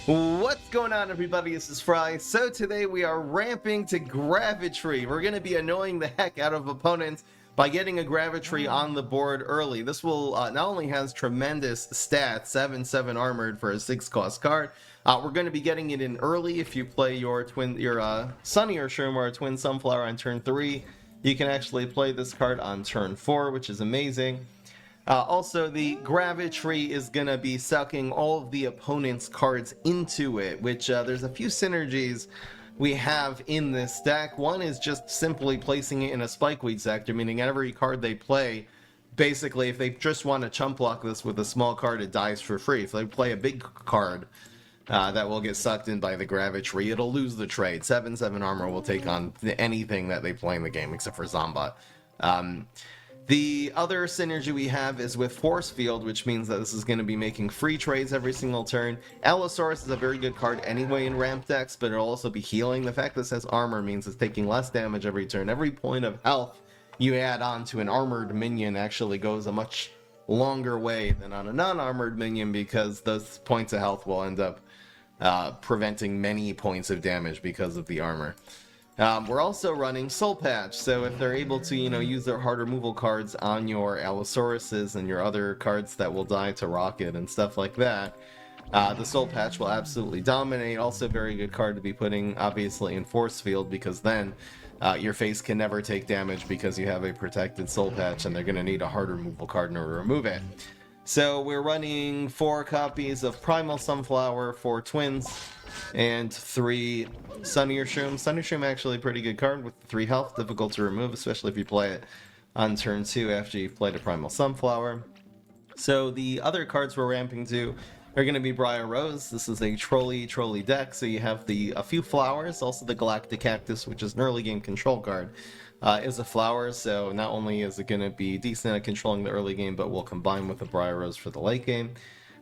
What's going on, everybody? This is Fry. So today we are ramping to Gravitree. We're going to be annoying the heck out of opponents by getting a Gravitree on the board early. This will not only has tremendous stats, 7/7 armored for a 6-cost card. We're going to be getting it in early. If you play your Sunnier Shroom or a Twin Sunflower on turn 3, you can actually play this card on turn 4, which is amazing. Also, the Gravitree is going to be sucking all of the opponent's cards into it, which there's a few synergies we have in this deck. One is just simply placing it in a Spikeweed sector, meaning every card they play, basically, if they just want to chump block this with a small card, it dies for free. If they play a big card that will get sucked in by the Gravitree, it'll lose the trade. 7/7 armor will take on anything that they play in the game, except for Zombat. The other synergy we have is with Force Field, which means that this is going to be making free trades every single turn. Allosaurus is a very good card anyway in ramp decks, but it'll also be healing. The fact that this has armor means it's taking less damage every turn. Every point of health you add on to an armored minion actually goes a much longer way than on a non-armored minion, because those points of health will end up preventing many points of damage because of the armor. We're also running Soul Patch, so if they're able to, use their hard removal cards on your Allosauruses and your other cards that will die to Rocket and stuff like that, the Soul Patch will absolutely dominate. Also a very good card to be putting, obviously, in Force Field, because then your face can never take damage because you have a protected Soul Patch, and they're going to need a hard removal card in order to remove it. So we're running 4 copies of Primal Sunflower, 4 Twins, and 3 Sunnier Shroom. Sunnier Shroom actually a pretty good card with 3 health, difficult to remove, especially if you play it on turn 2 after you've played a Primal Sunflower. So the other cards we're ramping to are going to be Briar Rose. This is a trolley deck, so you have a few flowers, also the Galactic Cactus, which is an early game control card. Is a flower, so not only is it going to be decent at controlling the early game, but will combine with the Briar Rose for the late game.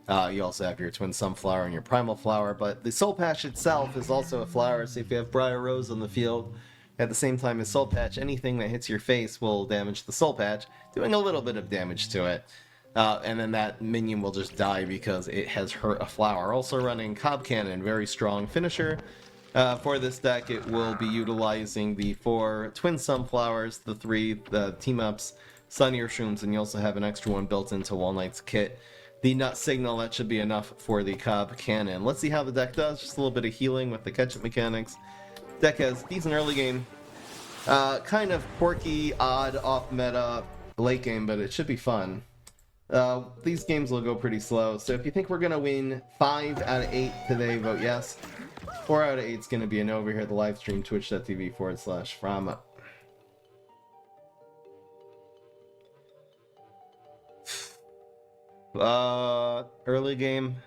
You also have your Twin Sunflower and your Primal Flower, but the Soul Patch itself is also a flower, so if you have Briar Rose on the field at the same time as Soul Patch, anything that hits your face will damage the Soul Patch, doing a little bit of damage to it. And then that minion will just die because it has hurt a flower. Also running Cob Cannon, very strong finisher. For this deck, it will be utilizing the 4 Twin Sunflowers, the 3 team-ups, Sunnier Shrooms, and you also have an extra one built into Wall Knight's kit. The Nut Signal, that should be enough for the Cob Cannon. Let's see how the deck does. Just a little bit of healing with the catch-up mechanics. Deck has decent early game. Kind of quirky, odd, off-meta late game, but it should be fun. These games will go pretty slow, so if you think we're going to win 5 out of 8 today, vote yes. 4 out of 8 is going to be a no over here at the live stream, twitch.tv/Frama. Early game.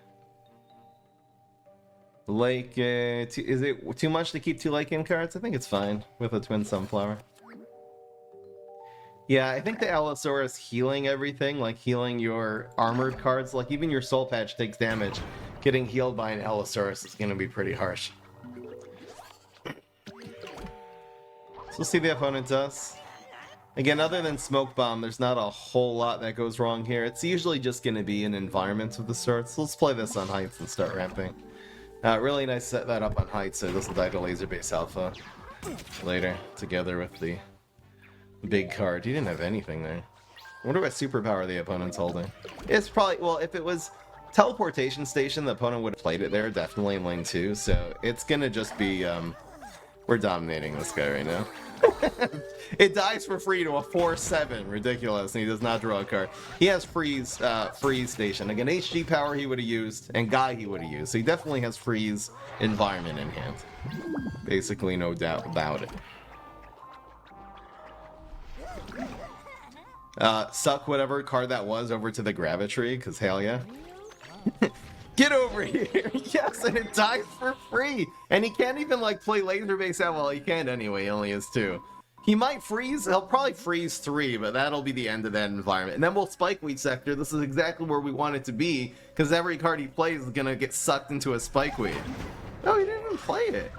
Late game. Is it too much to keep 2 late game cards? I think it's fine with a Twin Sunflower. Yeah, I think the Allosaurus healing everything, like healing your armored cards, like even your Soul Patch takes damage. Getting healed by an Allosaurus is going to be pretty harsh. So we'll see the opponent does. Again, other than Smoke Bomb, there's not a whole lot that goes wrong here. It's usually just going to be an environment of the sort. So let's play this on Heights and start ramping. Really nice to set that up on Heights so it doesn't die to Laser Base Alpha later, together with the big card. He didn't have anything there. I wonder what superpower the opponent's holding. It's probably, well, if it was Teleportation Station, the opponent would have played it there, definitely in lane 2, so it's gonna just be, we're dominating this guy right now. It dies for free to a 4/7, ridiculous, and he does not draw a card. He has Freeze Station. Again, HG power he would have used, and Guy he would have used, so he definitely has Freeze Environment in hand. Basically, no doubt about it. Suck whatever card that was over to the Gravitree, because hell yeah. Get over here! Yes, and it dies for free! And he can't even, like, play laser base out. Well, he can't anyway, he only has 2. He might freeze, he'll probably freeze 3, but that'll be the end of that environment. And then we'll Spikeweed sector. This is exactly where we want it to be, because every card he plays is gonna get sucked into a Spikeweed. Oh, he didn't even play it.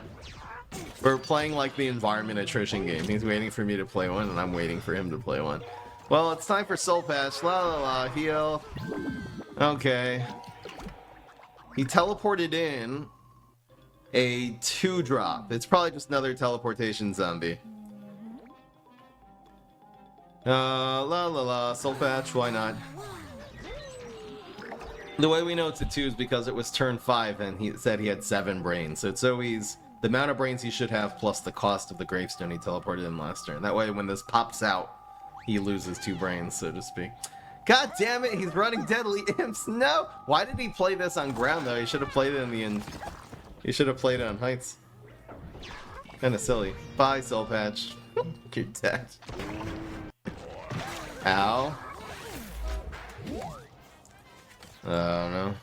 We're playing, like, the environment attrition game. He's waiting for me to play one, and I'm waiting for him to play one. Well, it's time for Soul Patch. La la la, heal. Okay. He teleported in a 2-drop. It's probably just another teleportation zombie. La la la, Soul Patch, why not? The way we know it's a 2 is because it was turn 5 and he said he had 7 brains. So it's always the amount of brains he should have plus the cost of the gravestone he teleported in last turn. That way when this pops out, he loses 2 brains, so to speak. God damn it, he's running Deadly Imps. No! Why did he play this on ground though? He should have played it in the end. He should have played it on heights. Kinda silly. Bye, Soul Patch. You're dead. Ow. Oh no.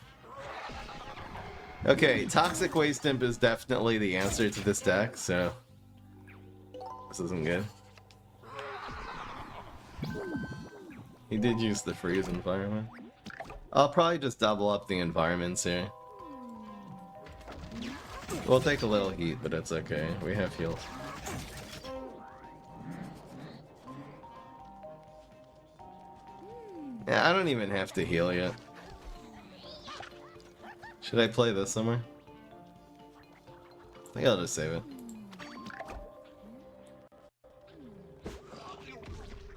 Okay, Toxic Waste Imp is definitely the answer to this deck, so this isn't good. He did use the freeze environment. I'll probably just double up the environments here. We'll take a little heat, but it's okay. We have heals. Yeah, I don't even have to heal yet. Should I play this somewhere? I think I'll just save it.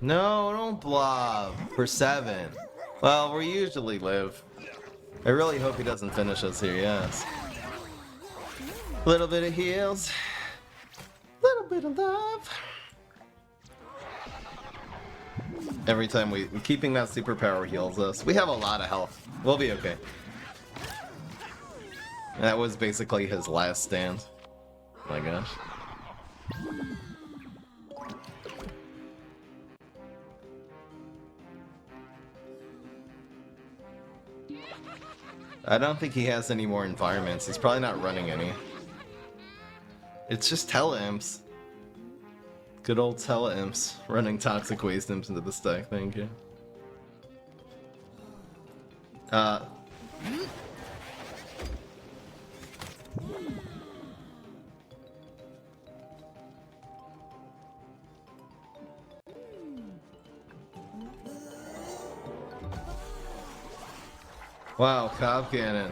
No, don't blob. For 7. Well, we usually live. I really hope he doesn't finish us here, yes. Little bit of heals. Little bit of love. Every time keeping that superpower heals us. We have a lot of health. We'll be okay. That was basically his last stand. Oh my gosh. I don't think he has any more environments. He's probably not running any. It's just Teleimps. Good old Teleimps. Running Toxic Waste Imps into the stack, thank you. Wow, Cobb Cannon.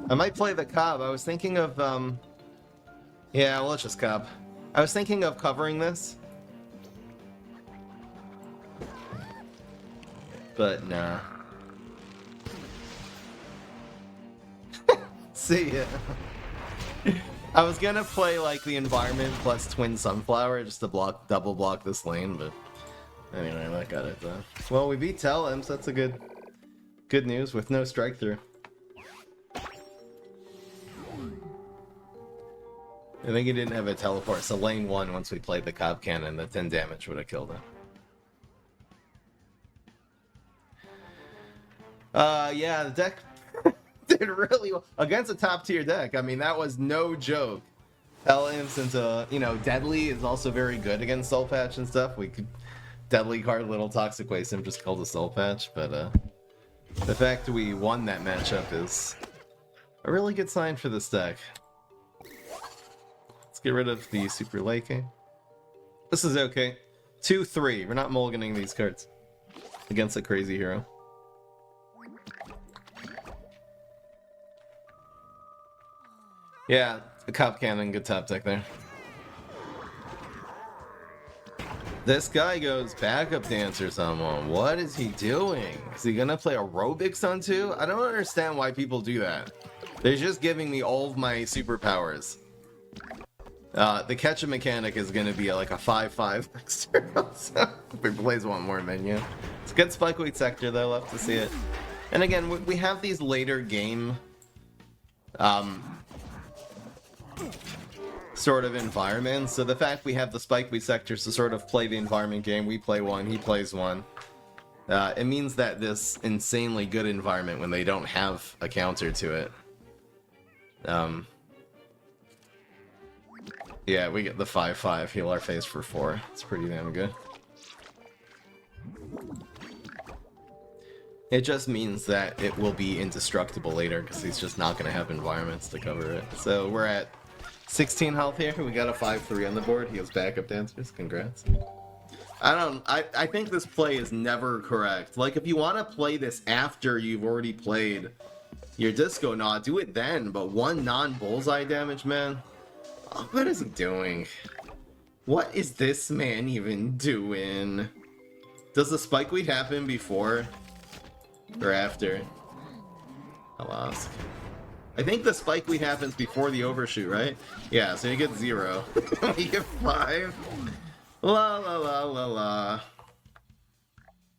I might play the Cobb. I was thinking of, yeah, well, it's just Cobb. I was thinking of covering this. But, nah. See ya. I was gonna play, like, the environment plus Twin Sunflower just to double block this lane, but anyway, I got it though. Well, we beat Teleimps. That's a good news with no strike through. I think he didn't have a teleport, so lane 1, once we played the Cobb Cannon, the 10 damage would have killed him. Yeah, the deck did really well against a top tier deck. I mean, that was no joke. Teleimps into, you know, Deadly is also very good against Soul Patch and stuff. We could Deadly card Little Toxic Waste Imp just called a Soul Patch, but the fact we won that matchup is a really good sign for this deck. Let's get rid of the Super Lake. This is okay. 2-3. We're not mulliganing these cards against a crazy hero. Yeah, the Cobb Cannon, good top deck there. This guy goes backup dancer someone. What is he doing? Is he gonna play aerobics on 2? I don't understand why people do that. They're just giving me all of my superpowers. The catch mechanic is gonna be like a 5-5 next turn. So if he plays one more menu. It's a good Spikeweed Sector though, love to see it. And again, we have these later game sort of environments, so the fact we have the Spikeweed Sectors to sort of play the environment game, we play one, he plays one, it means that this insanely good environment, when they don't have a counter to it, yeah, we get the 5-5, heal our face for 4. It's pretty damn good. It just means that it will be indestructible later, because he's just not going to have environments to cover it. So we're at 16 health here. We got a 5-3 on the board. He has backup dancers. Congrats. I think this play is never correct. Like, if you want to play this after you've already played Your disco, nah, do it then, but one non-bullseye damage, man? Oh, what is he doing? What is this man even doing? Does the spikeweed happen before or after? I'll ask. I think the spikeweed happens before the overshoot, right? Yeah, so you get 0. You get 5. La la la la la.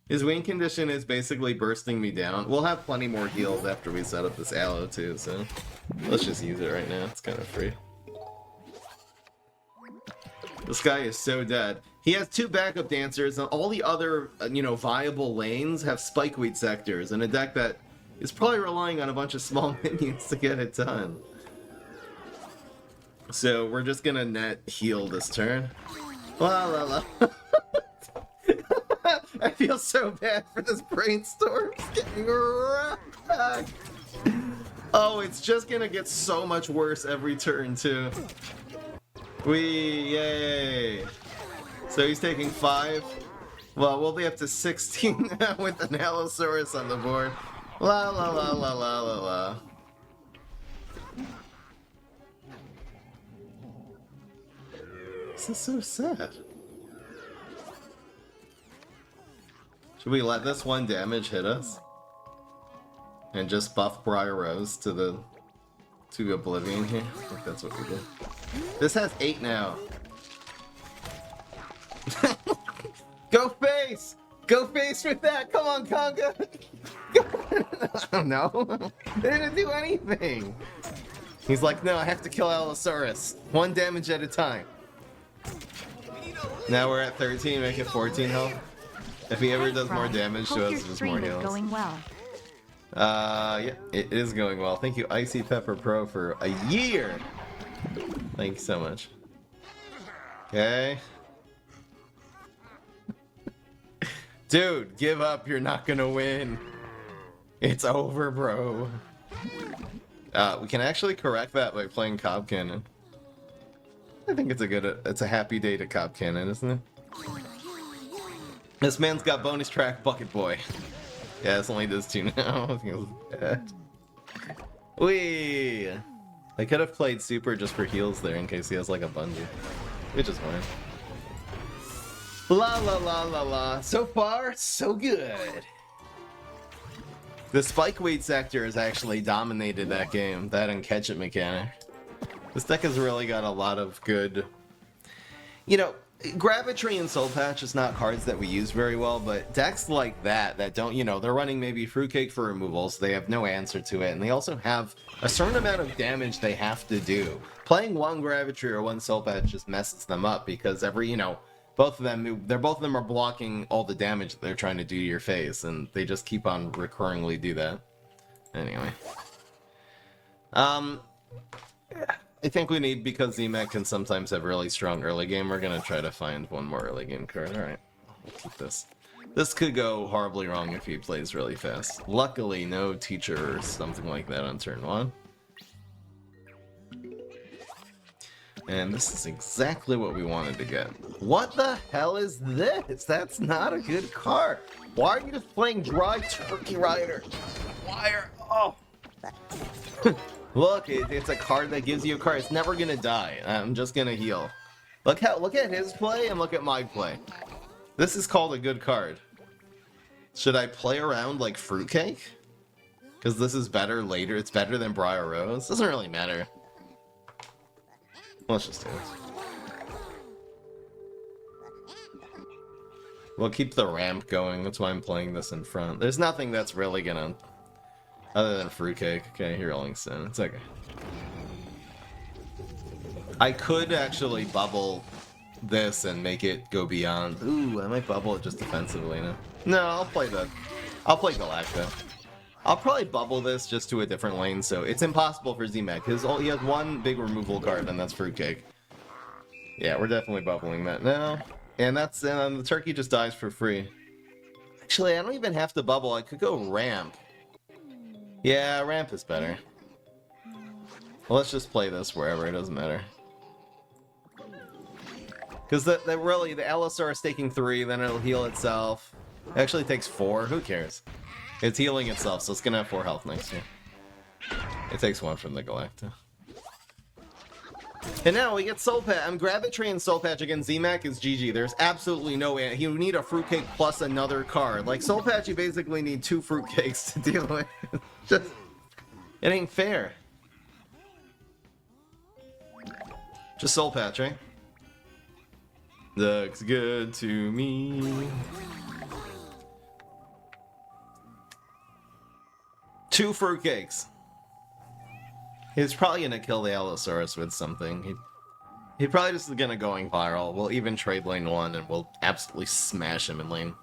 His win condition is basically bursting me down. We'll have plenty more heals after we set up this aloe too, so let's just use it right now. It's kind of free. This guy is so dead. He has 2 backup dancers, and all the other, viable lanes have spikeweed sectors, in a deck that is probably relying on a bunch of small minions to get it done. So we're just gonna net heal this turn. La la la. I feel so bad for this brainstorm. It's getting wrecked. Oh, it's just gonna get so much worse every turn too. Yay! So he's taking 5. Well, we'll be up to 16 now with an Allosaurus on the board. La la la la la la la. This is so sad. Should we let this 1 damage hit us? And just buff Briar Rose to Oblivion here? I think that's what we did. This has 8 now. Go face! Go face with that! Come on, Conga! I don't know. They didn't do anything! He's like, no, I have to kill Allosaurus. 1 damage at a time. Now we're at 13, make it 14 health. If he ever does more damage to us, just more heals. Going well. Yeah, it is going well. Thank you, Icy Pepper Pro, for a year! Thank you so much. Okay. Dude, give up, you're not gonna win. It's over, bro. We can actually correct that by playing Cob Cannon. I think it's a happy day to Cob Cannon, isn't it? This man's got bonus track Bucket Boy. Yeah, this only does 2 now. I think it was bad. Whee! I could have played Super just for heals there in case he has like a bungee. Which is fine. La la la la la. So far, so good. The Spikeweed sector has actually dominated that game. That and catch it mechanic. This deck has really got a lot of good... Gravitree and Soul Patch is not cards that we use very well, but decks like that don't, they're running maybe Fruitcake for removals, they have no answer to it, and they also have a certain amount of damage they have to do. Playing 1 Gravitree or 1 Soul Patch just messes them up, because both of them are blocking all the damage that they're trying to do to your face, and they just keep on recurringly do that. Anyway. I think we need, because Z-Mech can sometimes have really strong early game, we're gonna try to find 1 more early game card. Alright, we'll keep this. This could go horribly wrong if he plays really fast. Luckily, no teacher or something like that on turn 1. And this is exactly what we wanted to get. What the hell is this? That's not a good card. Why are you just playing Dry Turkey Rider? Why are... Oh! Look, it's a card that gives you a card. It's never gonna die. I'm just gonna heal. Look at his play and look at my play. This is called a good card. Should I play around like Fruitcake? Because this is better later. It's better than Briar Rose. Doesn't really matter. Let's just do it. We'll keep the ramp going. That's why I'm playing this in front. There's nothing that's really gonna... Other than Fruitcake. Okay, you're rolling soon. It's okay. I could actually bubble this and make it go beyond. Ooh, I might bubble it just defensively now. No, I'll play Galacta. I'll probably bubble this just to a different lane, so it's impossible for Z-Mech. He has 1 big removal card, and that's Fruitcake. Yeah, we're definitely bubbling that now. And the turkey just dies for free. Actually, I don't even have to bubble. I could go ramp. Yeah, ramp is better. Well, let's just play this wherever, it doesn't matter. Because really, the Allosaurus is taking 3, then it'll heal itself. It actually takes 4, who cares? It's healing itself, so it's gonna have 4 health next year. It takes one from the Galacta. And now we get Soul Patch. Gravitree and Soul Patch against Z-Mech is GG. There's absolutely no way. You need a fruitcake plus another card. Like, Soul Patch, you basically need 2 fruitcakes to deal with. Just, it ain't fair. Just Soul Patch, right? Looks good to me. 2 fruitcakes. He's probably gonna kill the Allosaurus with something. He probably just is gonna going viral. We'll even trade lane 1 and we'll absolutely smash him in lane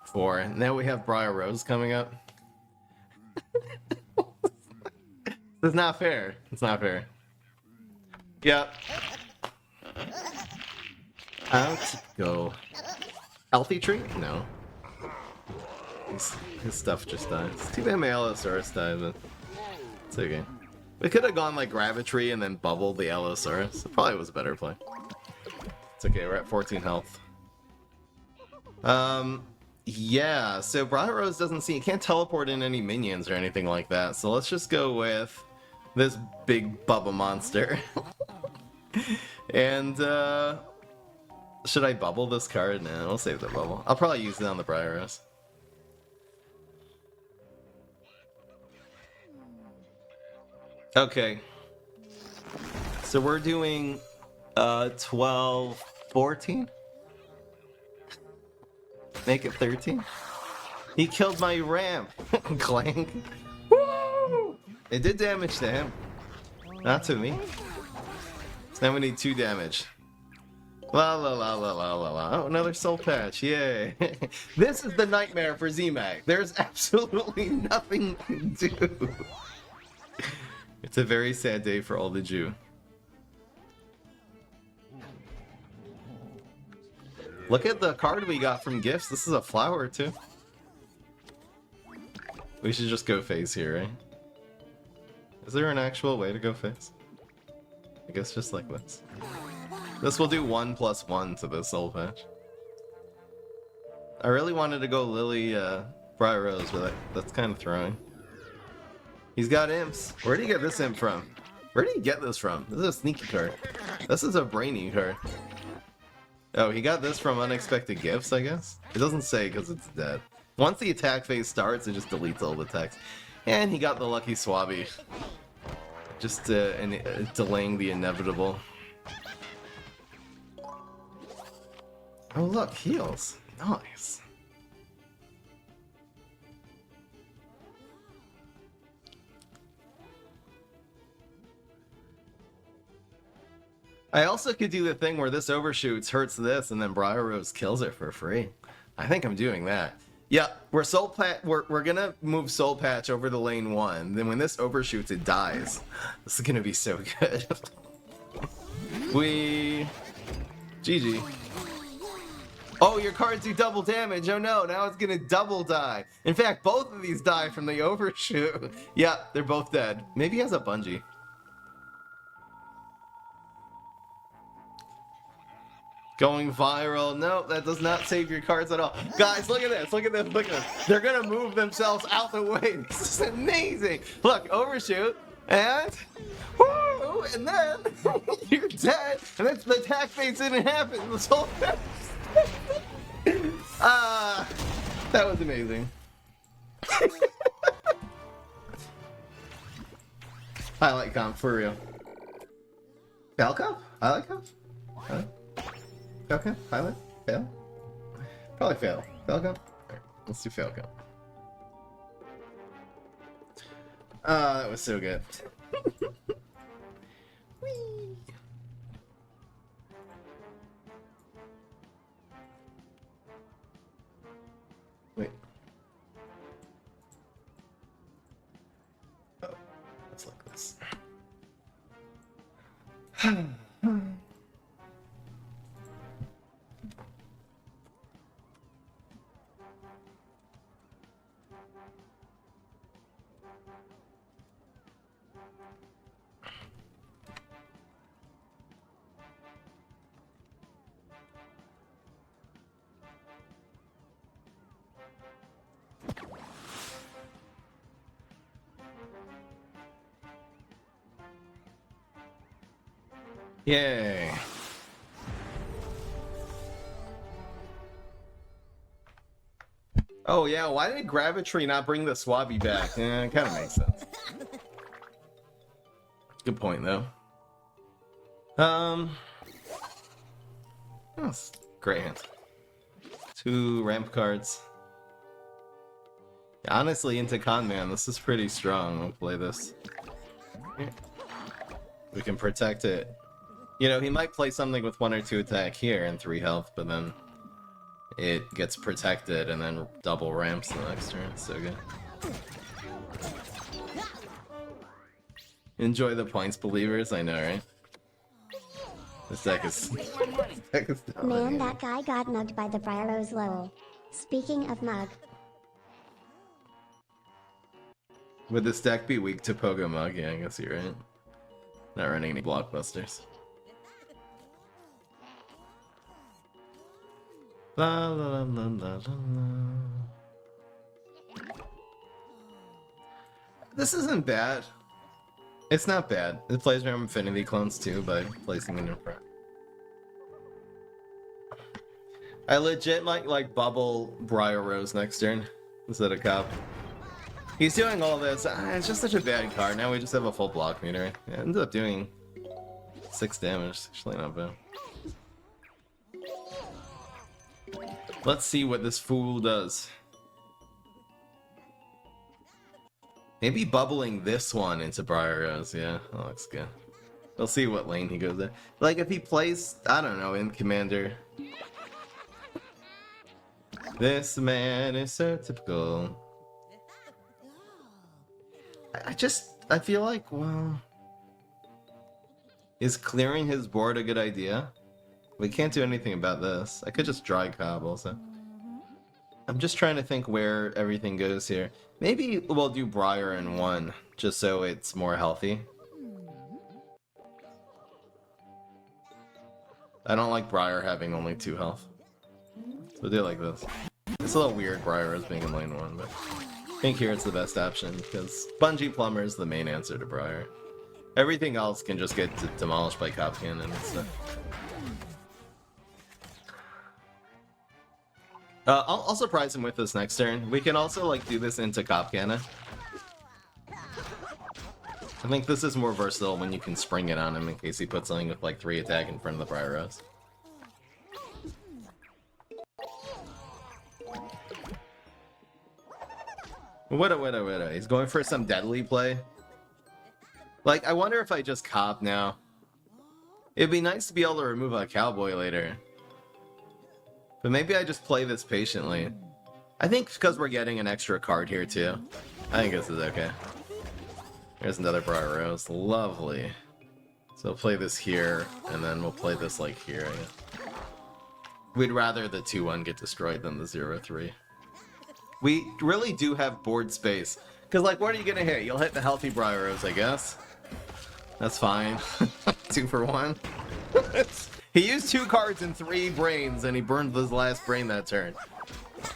4. And now we have Briar Rose coming up. It's not fair. It's not fair. Yep. Out go. Healthy Tree? No. His stuff just dies. Too bad my Allosaurus died, but it's okay. We could have gone like Gravitree and then bubbled the Allosaurus. It probably was a better play. It's okay, we're at 14 health. Yeah, so Briar Rose doesn't see, he can't teleport in any minions or anything like that, so let's just go with this big Bubba monster. And, should I bubble this card? No, we'll save the bubble. I'll probably use it on the Briar Rose. Okay. So we're doing 12, 14? Make it 13? He killed my ramp. Clank. Woo! It did damage to him. Not to me. So now we need 2 damage. La la la la la la la. Oh, another soul patch. Yay. This is the nightmare for Z-Mech. There's absolutely nothing to do. It's a very sad day for all the Jew. Look at the card we got from gifts. This is a flower too. We should just go face here, right? Is there an actual way to go face? I guess just like this. This will do 1+1 to the soul patch. I really wanted to go Lily, Briar Rose, but that's kind of throwing. He's got imps. Where did he get this imp from? Where did he get this from? This is a sneaky card. This is a brainy card. Oh, he got this from unexpected gifts, I guess? It doesn't say because it's dead. Once the attack phase starts, it just deletes all the text. And he got the lucky Swabby. Just delaying the inevitable. Oh look, heals. Nice. I also could do the thing where this overshoots hurts this and then Briar Rose kills it for free. I think I'm doing that. Yeah, we're gonna move Soul Patch over to lane 1. Then when this overshoots, it dies. This is gonna be so good. GG. Oh, your cards do double damage. Oh no, now it's gonna double die. In fact, both of these die from the overshoot. Yeah, they're both dead. Maybe he has a bungee. Going viral. No, that does not save your cards at all. Guys, look at this. Look at this. Look at this. They're going to move themselves out the way. This is amazing. Look, overshoot. And... Woo! And then... you're dead. And then the attack phase didn't happen. This whole... that was amazing. Highlight comp, for real. Falcon? Highlight comp? Falcon? Highlight? Fail? Probably fail. Falcon? Alright, let's do Falcon. That was so good. Whee! Wait. Oh, it's like this. Yay. Oh yeah, why did Gravitree not bring the Swabby back? It kind of makes sense. Good point, though. That's great hand. 2 ramp cards. Honestly, into Con Man, this is pretty strong. We'll play this. We can protect it. You know, he might play something with 1 or 2 attack here and 3 health, but then it gets protected and then double ramps the next turn. It's so good. Enjoy the points, believers. I know, right? This deck is... Man, that guy got mugged by the Briarrose lol. Speaking of mug. Would this deck be weak to Pogo Mug? Yeah, I guess you're right. Not running any blockbusters. La la la la la la. This isn't bad. It's not bad. It plays around Infinity Clones too by placing it in front. I legit might like bubble Briarrose next turn instead of Cop. He's doing all this. It's just such a bad card. Now we just have a full block meter. It ends up doing 6 damage. Actually not bad. Let's see what this fool does. Maybe bubbling this one into Briarrose. Yeah, that looks good. We'll see what lane he goes in. Like, if he plays, I don't know, in Commander. This man is so typical. I feel like, well... Is clearing his board a good idea? We can't do anything about this. I could just dry Cobb also. I'm just trying to think where everything goes here. Maybe we'll do Briar in 1, just so it's more healthy. I don't like Briar having only 2 health. So we'll do it like this. It's a little weird Briarrose being in lane 1, but I think here it's the best option, because Bungee Plumber is the main answer to Briar. Everything else can just get demolished by Cop Cannon and stuff. I'll surprise him with this next turn. We can also like do this into Cop Cannon. I think this is more versatile when you can spring it on him in case he puts something with like 3 attack in front of the Briarrose. What? He's going for some deadly play. Like, I wonder if I just Cop now. It'd be nice to be able to remove a Cowboy later. But maybe I just play this patiently. I think because we're getting an extra card here too. I think this is okay. There's another Briarrose. Lovely. So we'll play this here, and then we'll play this like here. Yeah. We'd rather the 2-1 get destroyed than the 0-3. We really do have board space. Because, like, what are you going to hit? You'll hit the healthy Briarrose, I guess. That's fine. 2 for 1. He used 2 cards and 3 brains, and he burned his last brain that turn.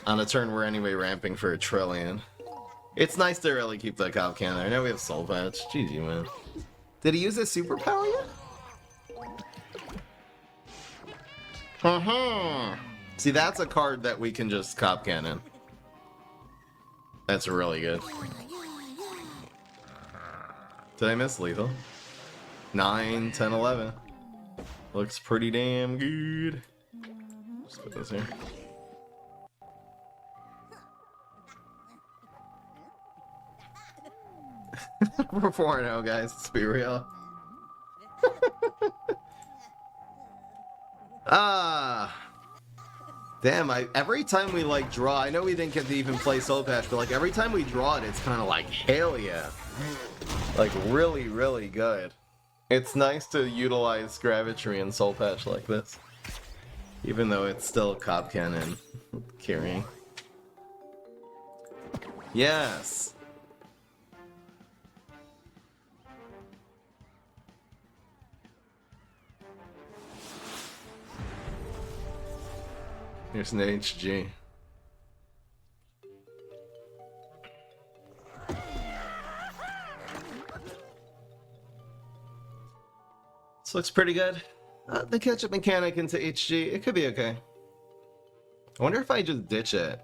On a turn we're anyway ramping for 1 trillion. It's nice to really keep that Cop Cannon. I know we have Soul Patch. GG, man. Did he use his superpower yet? See, that's a card that we can just Cop Cannon. That's really good. Did I miss lethal? 9, 10, 11. Looks pretty damn good. Just put this here. We're 4-0, guys. Let's be real. Damn, every time we like draw, I know we didn't get to even play Soul Patch, but like every time we draw it, it's kind of like, hell yeah. Like really, really good. It's nice to utilize Gravitree and Soul Patch like this. Even though it's still Cop Cannon carrying. Yes! Here's an HG. This looks pretty good. The ketchup mechanic into HG, it could be okay. I wonder if I just ditch it.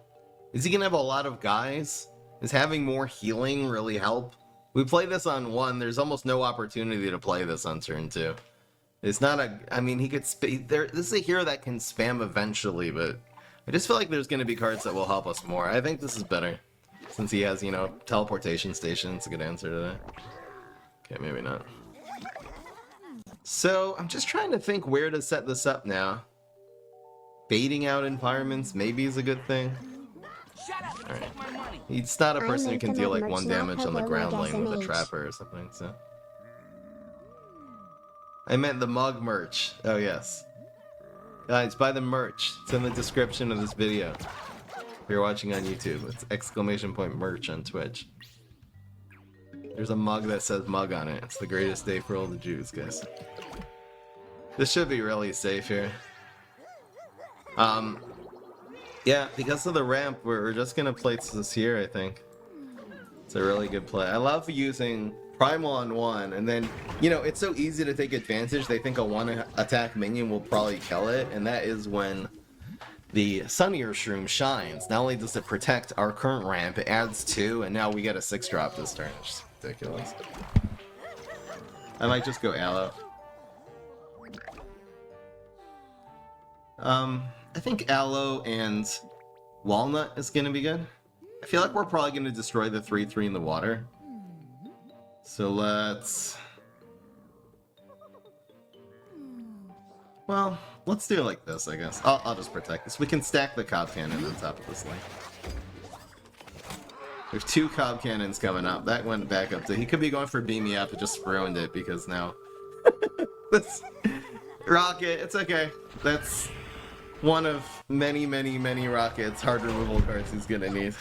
Is he gonna have a lot of guys? Is having more healing really help? We play this on 1, there's almost no opportunity to play this on turn 2. It's not a... I mean, he could... This is a hero that can spam eventually, but... I just feel like there's gonna be cards that will help us more. I think this is better. Since he has, you know, teleportation station. It's a good answer to that. Okay, maybe not. So, I'm just trying to think where to set this up now. Baiting out environments maybe is a good thing. Alright. He's not a person who can deal like 1 damage on the ground lane with a trapper or something, so... I meant the mug merch. Oh, yes. Guys, buy the merch. It's in the description of this video. If you're watching on YouTube, it's !merch on Twitch. There's a mug that says mug on it. It's the greatest day for all the Jews, guys. This should be really safe here. Yeah, because of the ramp, we're just gonna place this here, I think. It's a really good play. I love using Primal on 1, and then, you know, it's so easy to take advantage. They think a 1-attack minion will probably kill it, and that is when the Sunnier Shroom shines. Not only does it protect our current ramp, it adds 2, and now we get a 6-drop this turn. It's ridiculous. I might just go Aloe. I think Aloe and Walnut is gonna be good. I feel like we're probably gonna destroy the 3/3 in the water. So let's... Well, let's do it like this, I guess. I'll just protect this. We can stack the Cob Cannon on top of this lane. There's 2 Cob Cannons coming up. That went back up to... He could be going for Beam Me Up, but just ruined it because now... this... Rocket, it's okay. That's one of many, many, many Rockets hard removal cards he's gonna need.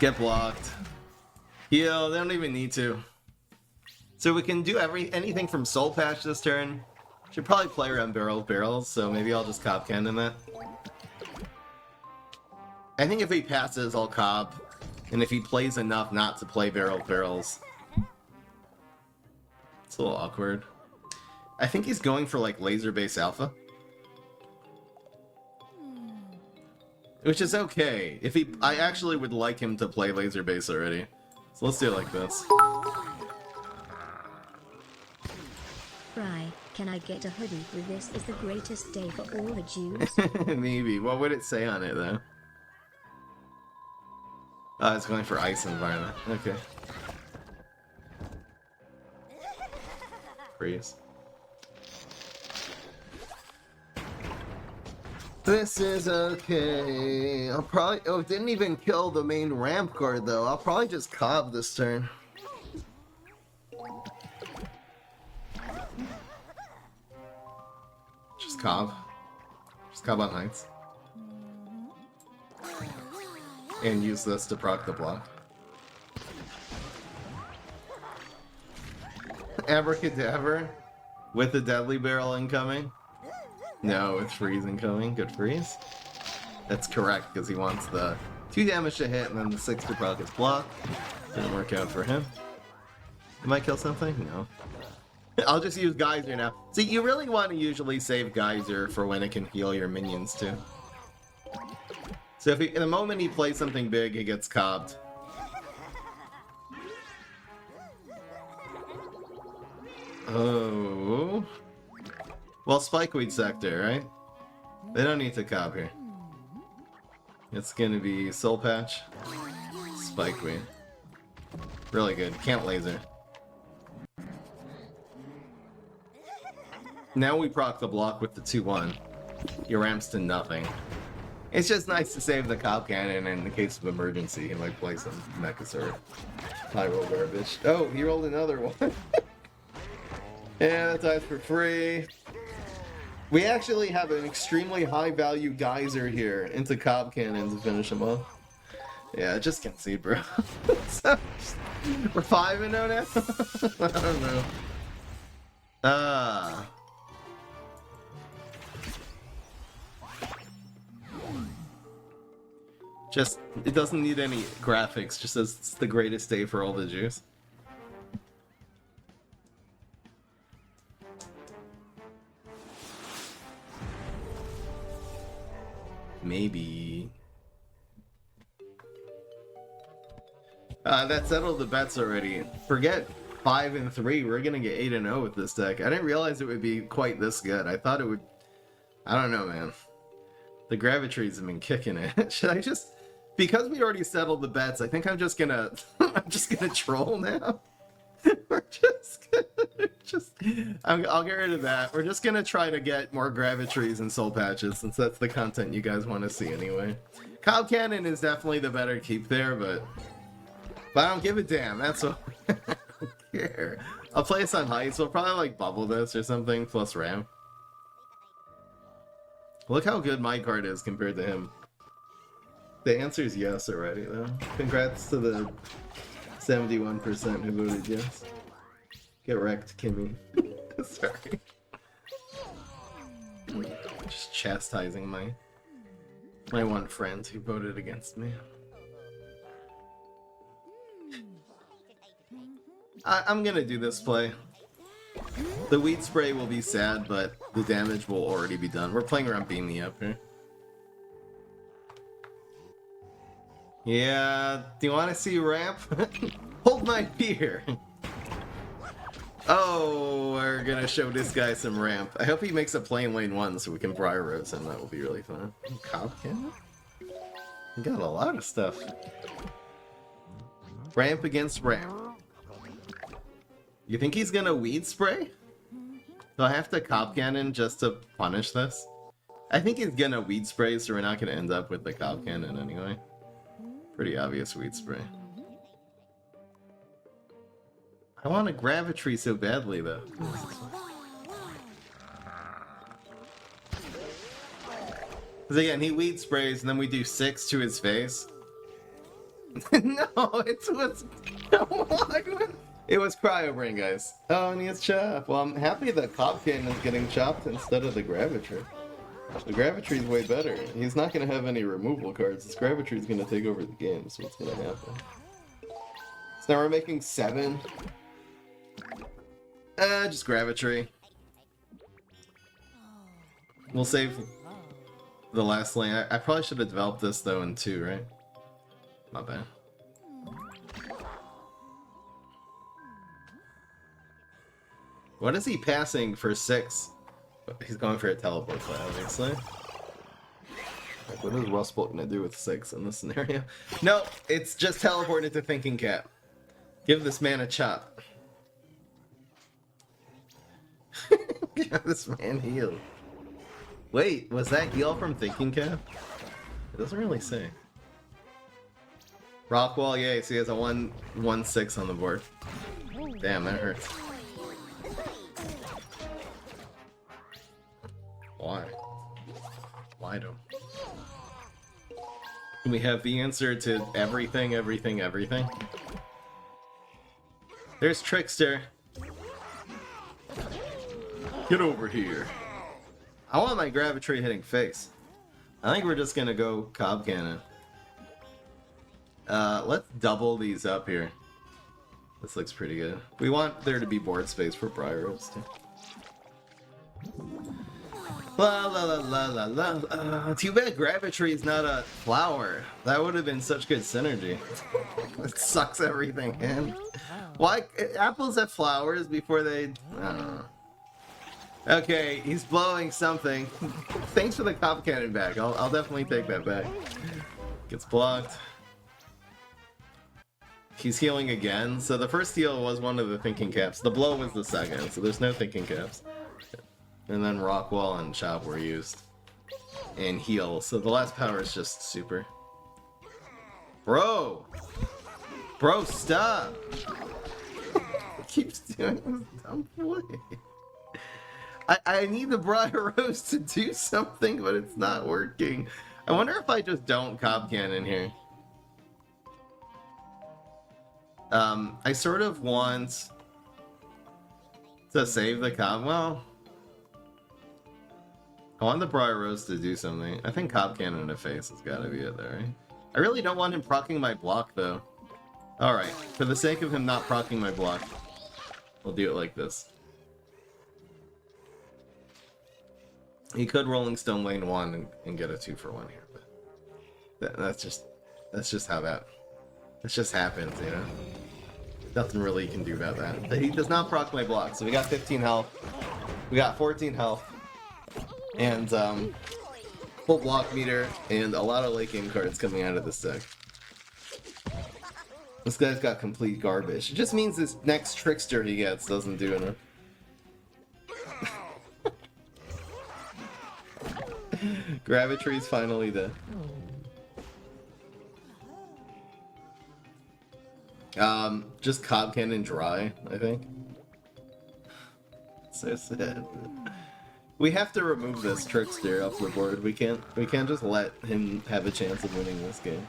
Get blocked. Heal, they don't even need to. So we can do anything from Soul Patch this turn. Should probably play around Barrel of Barrels, so maybe I'll just Cob Cannon that. I think if he passes, I'll Cob. And if he plays enough not to play Barrel of Barrels... It's a little awkward. I think he's going for like Laser Base Alpha. Which is okay. If he... I actually would like him to play Laser Base already. So let's do it like this. Fry, can I get a hoodie with "This is the greatest day for all the Jews"? Maybe. What would it say on it, though? Oh, it's going for Ice Environment. Okay. Freeze. This is okay. I'll probably... Oh, it didn't even kill the main ramp card, though. I'll probably just Cob this turn. Just Cob. Just Cob on Heights. And use this to proc the block. Abracadabra with the Deadly Barrel incoming. No, it's Freeze incoming. Good Freeze. That's correct, because he wants the 2 damage to hit and then the 6 to proc his block. Didn't work out for him. Am I kill something? No. I'll just use Geyser now. See, you really want to usually save Geyser for when it can heal your minions too. So if he, in the moment he plays something big, he gets cobbed. Oh. Well, Spikeweed Sector, right? They don't need to cob here. It's gonna be Soul Patch, Spikeweed. Really good. Can't laser. Now we proc the block with the 2-1. Your ramps to nothing. It's just nice to save the Cob Cannon in the case of emergency. He might play some Mechasort. High roll garbage. Oh, he rolled another one. Yeah, that dies for free. We actually have an extremely high value Geyser here into Cob Cannon to finish him off. Yeah, just concede, bro. So, we're 5-0 now? I don't know. Just, it doesn't need any graphics, just says it's the greatest day for all the Jews. Maybe. That settled the bets already. Forget 5 and 3. We're gonna get 8 and 0 with this deck. I didn't realize it would be quite this good. I thought it would. I don't know, man. The Gravitrees have been kicking it. Should I just? Because we already settled the bets, I think I'm just gonna. I'm just gonna troll now. We're just gonna I'll get rid of that. We're just gonna try to get more Gravitrees and Soul Patches, since that's the content you guys want to see anyway. Cob Cannon is definitely the better keep there, but I don't give a damn. That's what I don't care. I'll play this on Heights. We'll probably like bubble this or something plus Ramp. Look how good my card is compared to him. The answer is yes already, though. Congrats to the 71% who voted yes. Get wrecked, Kimmy. Sorry. Just chastising my one friend who voted against me. I'm gonna do this play. The Weed Spray will be sad, but the damage will already be done. We're playing around Beam Me Up here. Yeah, do you want to see Ramp? Hold my beer! Oh, we're gonna show this guy some Ramp. I hope he makes a plain lane 1 so we can Briar Rose him. That will be really fun. Cob Cannon? We got a lot of stuff. Ramp against Ramp. You think he's gonna Weed Spray? Do I have to Cob Cannon just to punish this? I think he's gonna Weed Spray, so we're not gonna end up with the Cob Cannon anyway. Pretty obvious Weed Spray. I want a Gravitree so badly, though. Because again, he Weed Sprays, and then we do 6 to his face. No, it was... It was Cryo Brain, guys. Oh, and he has Chop. Well, I'm happy that Cob Cannon is getting chopped instead of the Gravitree. The Gravitree's way better. He's not going to have any removal cards. This Gravitree's going to take over the game, so what's going to happen? So now we're making 7. Just Gravitree. We'll save the last lane. I probably should have developed this, though, in 2, right? My bad. What is he passing for 6? He's going for a teleport play, obviously. Like, what is Rustbolt gonna do with 6 in this scenario? No, it's just teleported to Thinking Cap. Give this man a chop. Got this man healed. Wait, was that heal from Thinking Cap? It doesn't really say. Rockwall, yay, so he has a 1-1-6 on the board. Damn, that hurts. Why? Why do? We have the answer to everything, everything, everything. There's Trickster. Get over here. I want my Gravitree hitting face. I think we're just gonna go Cob Cannon. Let's double these up here. This looks pretty good. We want there to be board space for Briar Rose too. La la la la la la. Too bad Gravitree is not a flower. That would have been such good synergy. It sucks everything in. Why apples have flowers before they? I don't know. Okay, he's blowing something. Thanks for the Cob Cannon back. I'll definitely take that back. Gets blocked. He's healing again. So the first heal was one of the Thinking Caps. The blow was the second, so there's no Thinking Caps. And then Rockwall and Chop were used. And heal. So the last power is just super. Bro! Bro, stop! It keeps doing this dumb play. I need the Briar Rose to do something, but it's not working. I wonder if I just don't Cob Cannon here. I sort of want to save the Cob. Well, I want the Briar Rose to do something. I think Cob Cannon in the face has got to be it there, right? I really don't want him proccing my block, though. Alright, for the sake of him not proccing my block, we'll do it like this. He could Rolling Stone lane 1 and get a 2-for-1 here, That's just how that just happens, you know. Nothing really you can do about that. But he does not proc my block, so we got 15 health. We got 14 health. And full block meter and a lot of late game cards coming out of this deck. This guy's got complete garbage. It just means this next trickster he gets doesn't do enough. Gravitree's finally dead. Just Cob Cannon dry, I think. So sad. We have to remove this trickster off the board. We can't just let him have a chance of winning this game.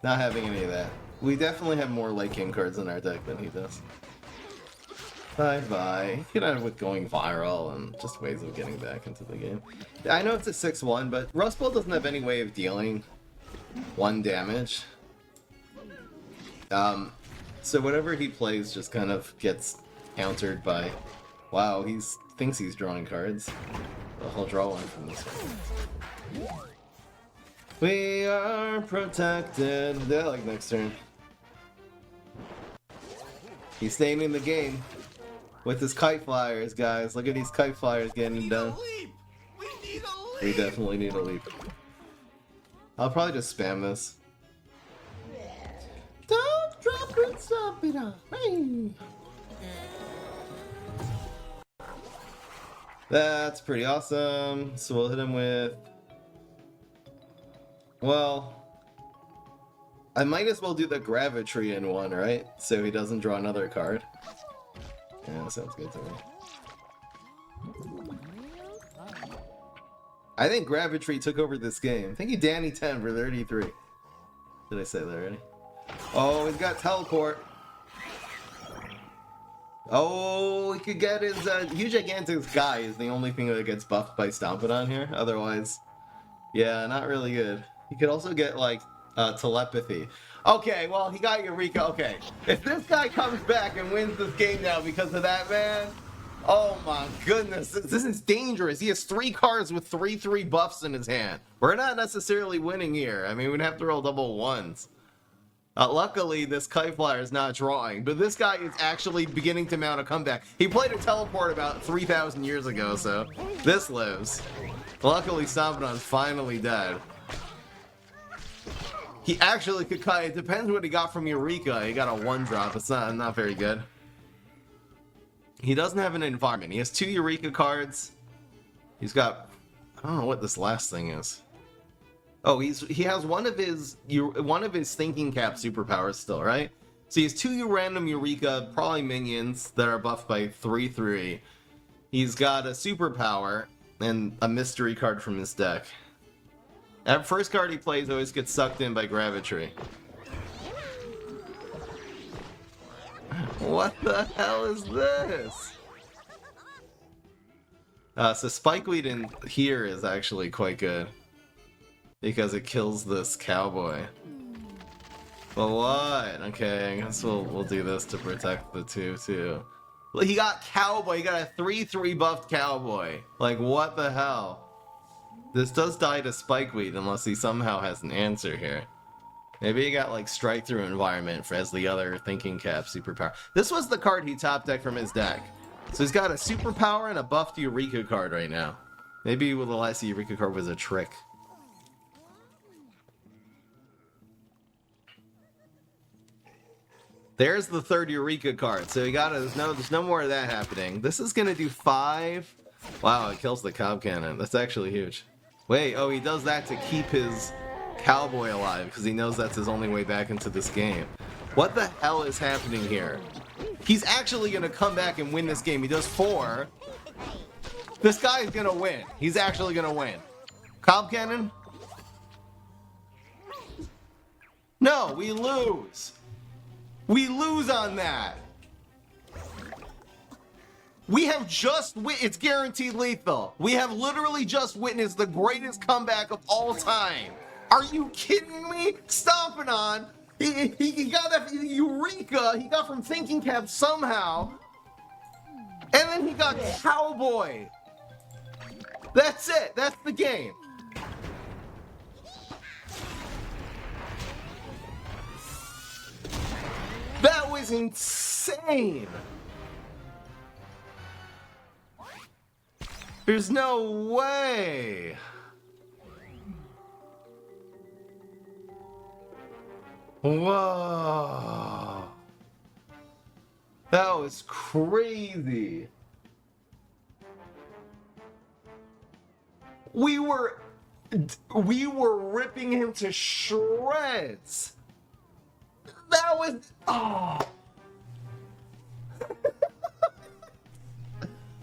Not having any of that. We definitely have more late game cards in our deck than he does. Bye-bye. Get out with going viral and just ways of getting back into the game. I know it's a 6-1, but Rustbolt doesn't have any way of dealing 1 damage. So whatever he plays just kind of gets countered by, wow, he thinks he's drawing cards. Well, he'll draw one from this one. We are protected. Yeah, like next turn. He's staying in the game with his kite flyers, guys. Look at these kite flyers getting done. We definitely need a leap. I'll probably just spam this. Don't drop it, stop it up. Hey. That's pretty awesome. So we'll hit him with... Well... I might as well do the Gravitree in one, right? So he doesn't draw another card. Yeah, that sounds good to me. I think Gravitree took over this game. Thank you, Danny 10 for 33. Did I say that already? Oh, he's got teleport. Oh, he could get his huge gigantic guy is the only thing that gets buffed by Stompidon here. Otherwise, yeah, not really good. He could also get like telepathy. Okay, well, he got Eureka. Okay, if this guy comes back and wins this game now because of that, man, oh my goodness, this is dangerous. He has 3 cards with 3/3 buffs in his hand. We're not necessarily winning here. I mean, we'd have to roll double ones. Luckily, this Kite Flyer is not drawing, but this guy is actually beginning to mount a comeback. He played a teleport about 3,000 years ago, so this lives. Luckily, Stompidon's finally dead. He actually could cut. It depends what he got from Eureka. He got a 1-drop. It's not very good. He doesn't have an environment. He has 2 Eureka cards. He's got... I don't know what this last thing is. Oh, he has one of his thinking cap superpowers still, right? So he has 2 random Eureka, probably minions that are buffed by 3/3. He's got a superpower and a mystery card from his deck. That first card he plays always gets sucked in by Gravitree. What the hell is this? So Spikeweed in here is actually quite good. Because it kills this cowboy. But what? Okay, I guess we'll do this to protect the 2 too. Well, he got cowboy. He got a 3/3 buffed cowboy. Like, what the hell? This does die to Spikeweed unless he somehow has an answer here. Maybe he got like strike through environment as the other thinking cap superpower. This was the card he top decked from his deck. So he's got a superpower and a buffed Eureka card right now. Maybe the last Eureka card was a trick. There's the 3rd Eureka card. So he got it. There's no more of that happening. This is gonna do 5. Wow, it kills the Cob Cannon. That's actually huge. Wait, oh, he does that to keep his cowboy alive because he knows that's his only way back into this game. What the hell is happening here? He's actually gonna come back and win this game. He does 4. This guy is gonna win. He's actually gonna win. Cob Cannon? No, we lose. We lose on that. We have just it's guaranteed lethal. We have literally just witnessed the greatest comeback of all time. Are you kidding me? Stompidon. He got a Eureka. He got from Thinking Cap somehow. And then he got Cowboy. That's it. That's the game. was insane! There's no way! Whoa! That was crazy! We were ripping him to shreds! That was... Oh!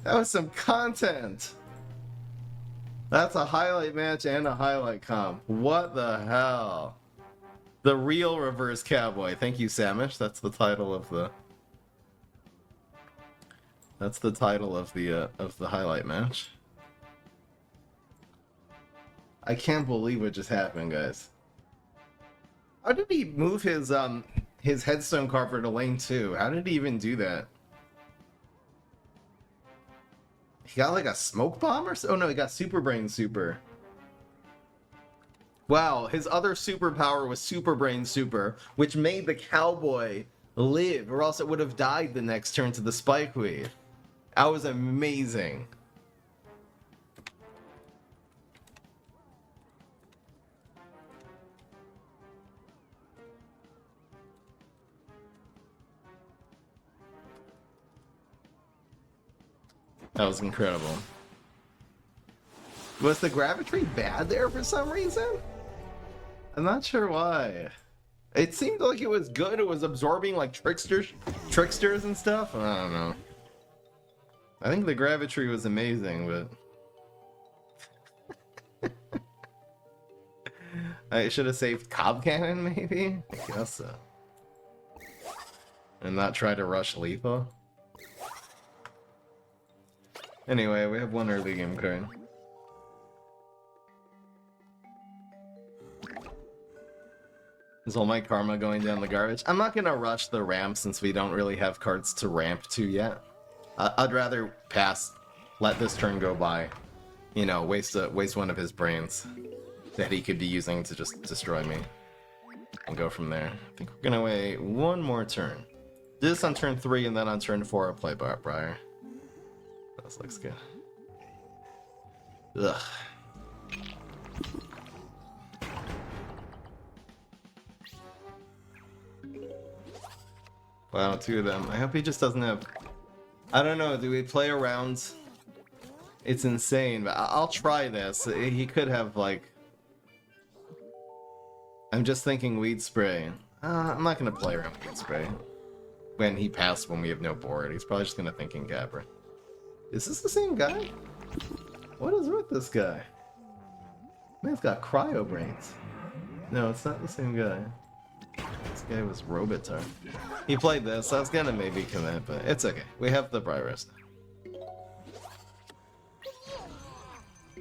That was some content! That's a highlight match and a highlight comp. What the hell? The real reverse cowboy. Thank you, Samish. That's the title of the... That's the title of the highlight match. I can't believe what just happened, guys. How did he move his headstone carver to lane 2? How did he even do that? He got like a smoke bomb or so? Oh no, he got Super Brain Super. Wow, his other superpower was Super Brain Super, which made the cowboy live, or else it would have died the next turn to the Spikeweed. That was amazing. That was incredible. Was the Gravitree bad there for some reason? I'm not sure why. It seemed like it was good. It was absorbing like tricksters and stuff. I don't know. I think the Gravitree was amazing, but I should have saved Cob Cannon maybe? I guess so. And not try to rush lethal. Anyway, we have one early game card. Is all my karma going down the garbage? I'm not gonna rush the ramp since we don't really have cards to ramp to yet. I'd rather pass, let this turn go by. You know, waste one of his brains that he could be using to just destroy me. And go from there. I think we're gonna wait one more turn. Do this on turn 3 and then on turn 4 I'll play Briar. This looks good. Ugh. Wow, 2 of them. I hope he just doesn't have... I don't know, do we play around? It's insane, but I'll try this. He could have, like... I'm just thinking Weed Spray. I'm not gonna play around Weed Spray. When he passed when we have no board. He's probably just gonna think in Gabra. Is this the same guy? What is with this guy? Man's got cryo brains. No, it's not the same guy. This guy was Robotar. He played this, I was gonna maybe commit, but it's okay. We have the Briarest.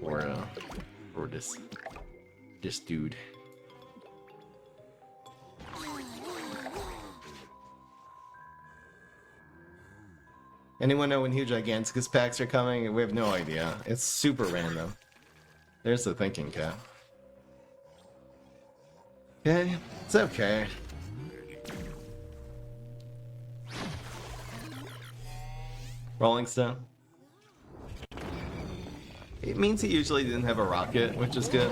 Or this dude. Anyone know when Huge Giganticus packs are coming? We have no idea. It's super random. There's the thinking cap. Okay, it's okay. Rolling Stone. It means he usually didn't have a rocket, which is good.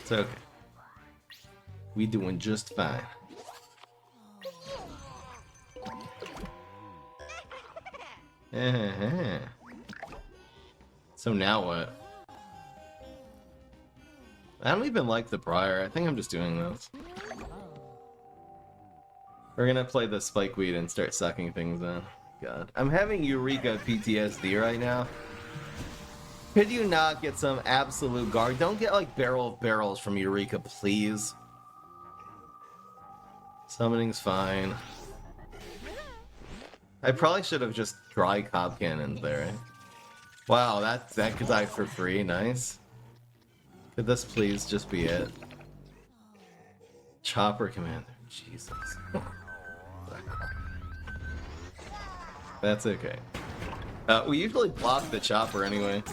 It's okay. We doing just fine. So now what? I don't even like the Briar. I think I'm just doing this. We're gonna play the Spikeweed and start sucking things in. God. I'm having Eureka PTSD right now. Could you not get some absolute guard? Don't get like Barrel of Barrels from Eureka, please. Summoning's fine. I probably should have just dry Cob Cannons there. Wow, that could die for free. Nice. Could this please just be it? Chopper Commander. Jesus. That's okay. We usually block the chopper anyway.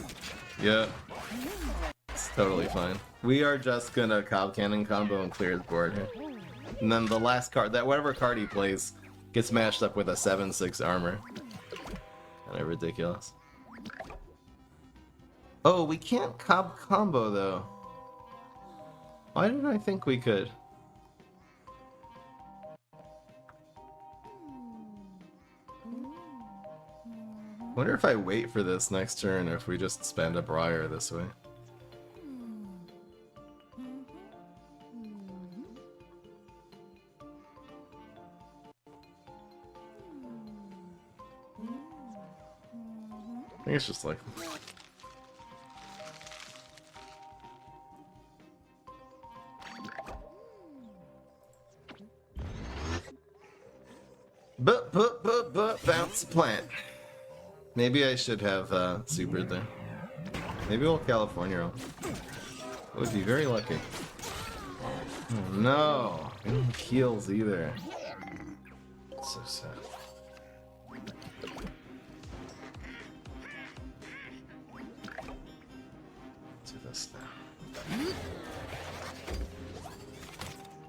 Yep. It's totally fine. We are just gonna Cob Cannon combo and clear his board here. And then the last card, that whatever card he plays, gets matched up with a 7/6 armor. Kind of ridiculous. Oh, we can't Cobb combo though. Why did I think we could? Wonder if I wait for this next turn or if we just spend a Briar this way. I think it's just like... Bounce the plant. Maybe I should have supered there. Maybe we'll California roll. I would be very lucky. Oh no! I don't have heals either. That's so sad. Let's do this now.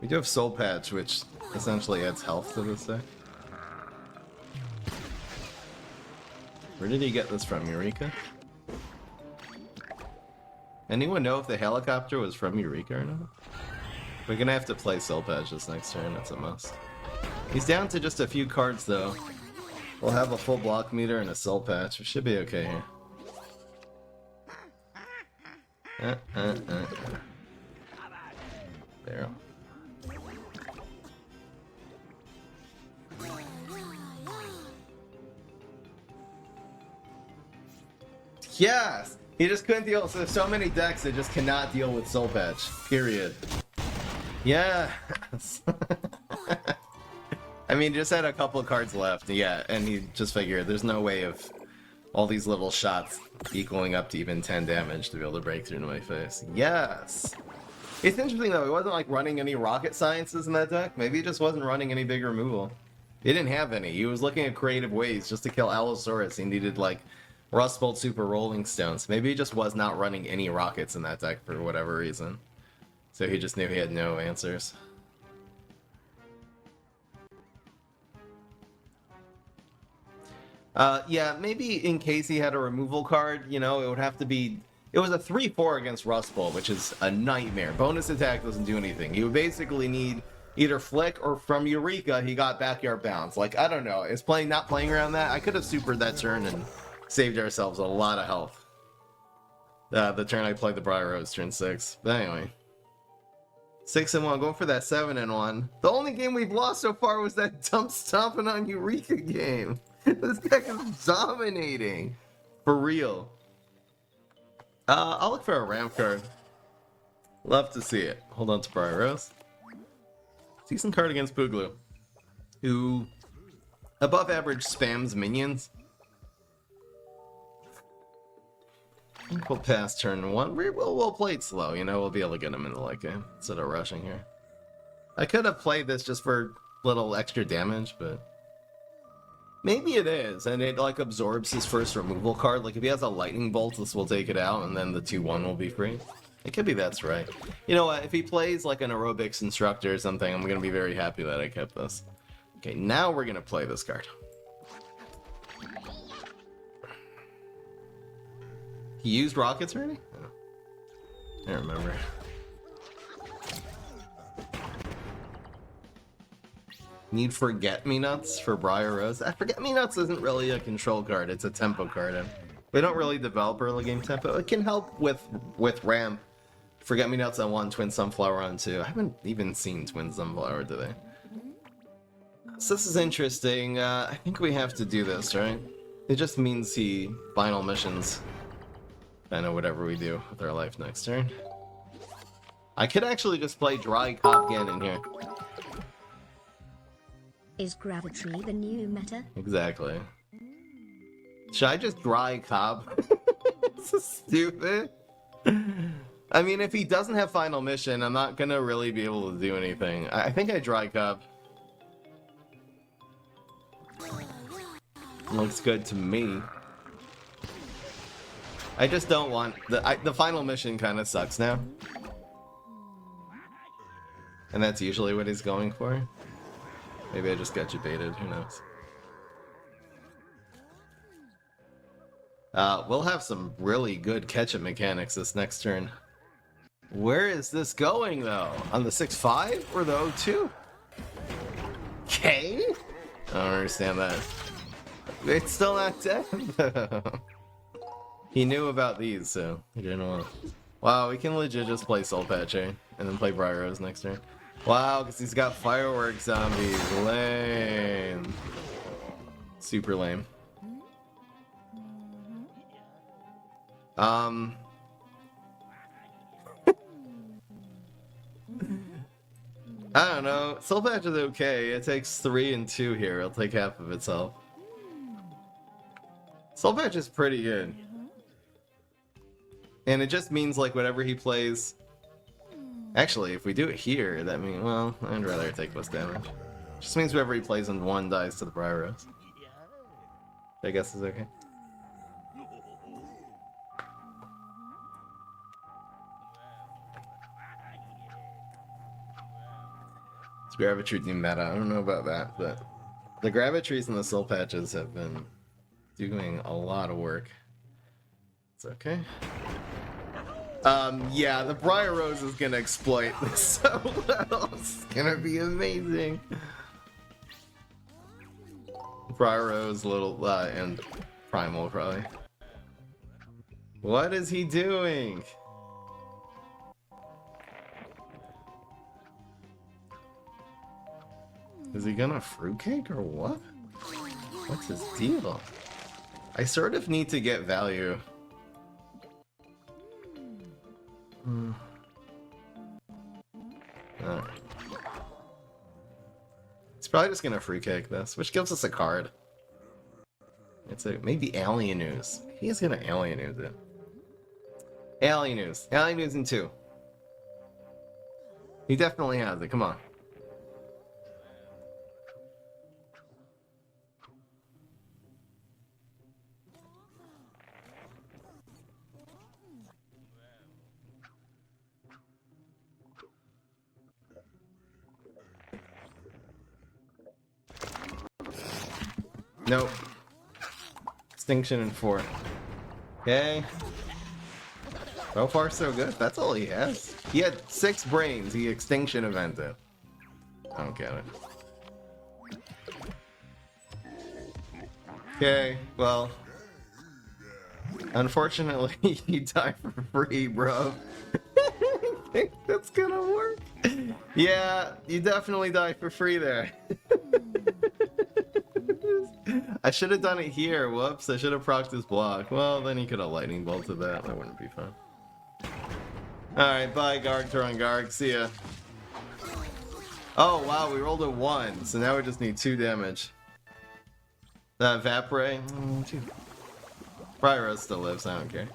We do have Soul Patch, which essentially adds health to this deck. Where did he get this from, Eureka? Anyone know if the helicopter was from Eureka or not? We're gonna have to play Soul Patch this next turn, that's a must. He's down to just a few cards though. We'll have a full block meter and a Soul Patch. We should be okay here. Barrel. Yes! He just couldn't deal. So there's so many decks that just cannot deal with Soul Patch. Period. Yeah. I mean, just had a couple cards left. Yeah, and he just figured there's no way of all these little shots equaling up to even 10 damage to be able to break through into my face. Yes! It's interesting though, he wasn't like running any rocket sciences in that deck. Maybe he just wasn't running any big removal. He didn't have any. He was looking at creative ways just to kill Allosaurus. He needed like Rustbolt Super Rolling Stones. Maybe he just was not running any rockets in that deck for whatever reason. So he just knew he had no answers. Yeah, maybe in case he had a removal card, you know, it would have to be... It was a 3-4 against Rustbolt, which is a nightmare. Bonus attack doesn't do anything. He would basically need either Flick or from Eureka, he got Backyard Bounce. Like, I don't know. Is playing not playing around that? I could have supered that turn and saved ourselves a lot of health. The turn I played the Briar Rose, turn 6. But anyway. 6-1, going for that 7-1. The only game we've lost so far was that dump stomping on Eureka game. This deck is dominating. For real. I'll look for a ramp card. Love to see it. Hold on to Briar Rose. Decent card against Boogaloo, who above average spams minions. I think we'll pass turn 1. We'll play it slow, you know, we'll be able to get him in the late game instead of rushing here. I could have played this just for little extra damage, but maybe it is, and it like absorbs his first removal card. Like if he has a lightning bolt, this will take it out, and then the 2/1 will be free. It could be that's right. You know what, if he plays like an aerobics instructor or something, I'm gonna be very happy that I kept this. Okay, now we're gonna play this card. He used rockets already? Oh. I don't remember. Need Forget-Me-Nuts for Briar Rose? Forget-Me-Nuts isn't really a control card, it's a tempo card. And we don't really develop early game tempo. It can help with ramp. Forget-Me-Nuts on 1, Twin Sunflower on 2. I haven't even seen Twin Sunflower today. So this is interesting. I think we have to do this, right? It just means he final missions. I know whatever we do with our life next turn. I could actually just play Dry Cop Cannon here. Is Gravitree the new meta? Exactly. Should I just Dry Cobb? This is stupid. I mean, if he doesn't have final mission, I'm not gonna really be able to do anything. I think I Dry Cobb. Looks good to me. I just don't want... The final mission kind of sucks now. And that's usually what he's going for. Maybe I just got you baited, who knows. We'll have some really good catch-up mechanics this next turn. Where is this going, though? On the 6-5 or the 0-2? Okay? I don't understand that. It's still not dead. He knew about these, so he didn't want to. Wow, we can legit just play Soul Patch here, and then play Briar Rose next turn. Wow, because he's got fireworks zombies. Lame. Super lame. I don't know. Soul Patch is okay. It takes 3 and 2 here. It'll take half of itself. Soul Patch is pretty good. And it just means, like, whatever he plays... Actually, if we do it here, that means... Well, I'd rather take less damage. Just means whoever he plays in 1 dies to the Briar Rose. I guess is okay. Gravitree new meta. I don't know about that, but the Gravitrees and the Soul Patches have been doing a lot of work. It's okay. Yeah, the Briar Rose is gonna exploit this so well. It's gonna be amazing. Briar Rose, little, and Primal probably. What is he doing? Is he gonna fruitcake or what? What's his deal? I sort of need to get value. Alright. He's probably just gonna fruitcake this, which gives us a card. It's a maybe Alien News. He is gonna Alien News it. Alien News. Alien News in 2. He definitely has it. Come on. Nope. Extinction in 4. Okay. So far, so good. That's all he has. He had 6 brains. He extinction evented. I don't get it. Okay, well. Unfortunately, you die for free, bro. I think that's gonna work. Yeah, you definitely die for free there. I should have done it here. Whoops, I should have procced his block. Well, then he could have lightning bolted that. That wouldn't be fun. Alright, bye, Garg, throwing Garg. See ya. Oh, wow, we rolled a 1, so now we just need 2 damage. Vapray? 2. Briar Rose still lives, I don't care.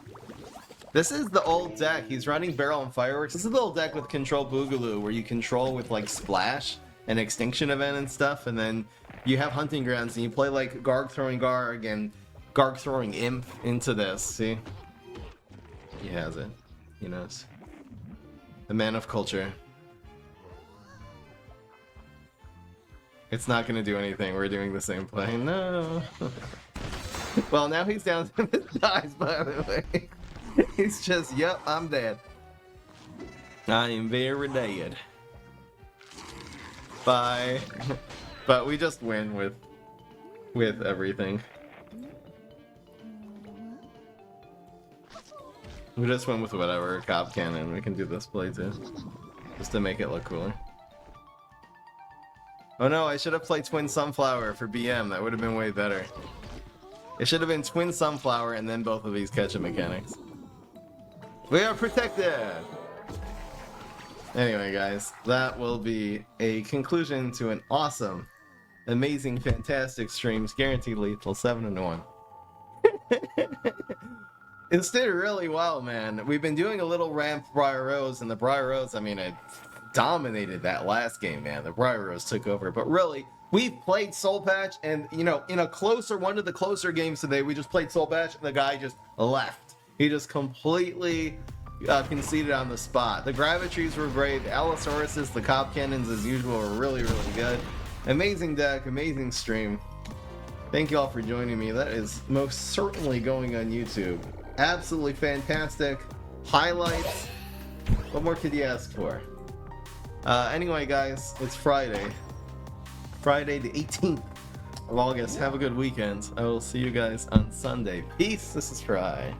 This is the old deck. He's running Barrel and Fireworks. This is the old deck with Control Boogaloo, where you control with, like, Splash and Extinction Event and stuff, and then you have Hunting Grounds, and you play, like, Garg throwing Garg and Garg throwing Imp into this, see? He has it. He knows. The man of culture. It's not gonna do anything. We're doing the same play. No. Well, now he's down to the dies, by the way. He's just, yep, I'm dead. I am very dead. Bye. But we just win with everything. We just went with whatever cop cannon. We can do this play too, just to make it look cooler. Oh no, I should have played Twin Sunflower for BM. That would have been way better. It should have been Twin Sunflower and then both of these catch-up mechanics. We are protected! Anyway, guys, that will be a conclusion to an awesome, amazing, fantastic streams. Guaranteed lethal, 7-1. It's did really well, man. We've been doing a little ramp Briar Rose, and the Briar Rose, I mean, it dominated that last game, man. The Briar Rose took over, but really, we've played Soul Patch, and, you know, in a closer, one of the closer games today, we just played Soul Patch, and the guy just left. He just completely conceded on the spot. The Gravitrees were great. The Allosauruses, the Cop Cannons, as usual, were really, really good. Amazing deck, amazing stream. Thank you all for joining me. That is most certainly going on YouTube. Absolutely fantastic. Highlights. What more could you ask for? Anyway, guys, it's Friday. Friday the 18th of August. Have a good weekend. I will see you guys on Sunday. Peace. This is Fry.